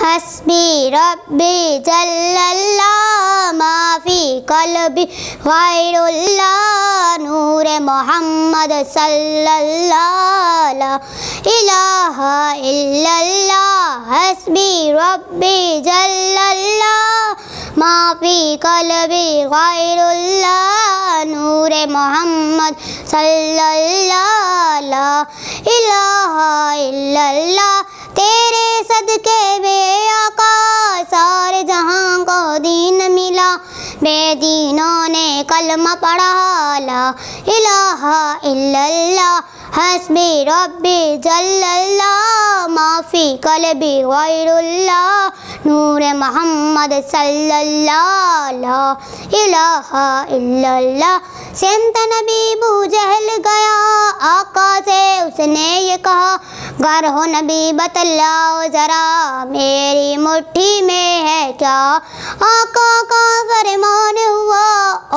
حسبی ربی جل اللہ ما فی قلبی غیر اللہ نور محمد صلی اللہ لا الہ الا اللہ حسبی ربی جل اللہ ما فی قلبی غیر اللہ نور محمد صلی اللہ لا الہ الا اللہ تیرے صدقے میں آقا سارے جہاں کو دین ملا بے دینوں نے کلمہ پڑھا لا الہ الا اللہ حسبی ربی جل اللہ ما فی قلبی غیر اللہ نور محمد صلی اللہ لا الہ الا اللہ سمت نبی ابو جہل گیا آقا سے اس نے یہ کہا گر ہو نبی بتلاؤ ذرا میری مٹھی میں ہے کیا آقا کا فرمان ہوا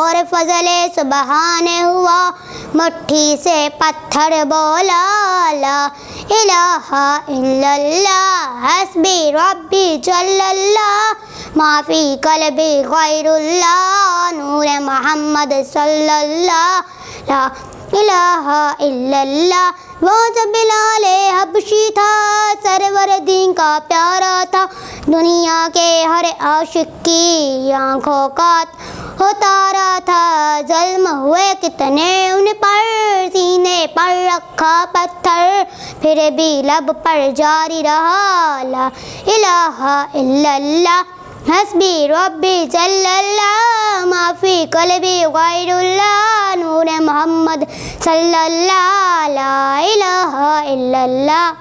اور فضل سبحان ہوا مٹھی سے پتھر بولا لا الہ الا اللہ حسبی ربی جل اللہ ما فی قلبی غیر اللہ نور محمد صلی اللہ لا الہ الا اللہ وہ جو بلال حبشی تھا سرور دین کا پیارا تھا دنیا کے ہر عاشق کی آنکھوں کا اتارا تھا ظلم ہوئے کتنے ان پر سینے پر رکھا پتھر پھر بھی لب پر جاری رہا لا الہ الا اللہ حسبی ربی جل اللہ ما فی قلبی غیر اللہ نور محمد صلی اللہ لا الہ الا اللہ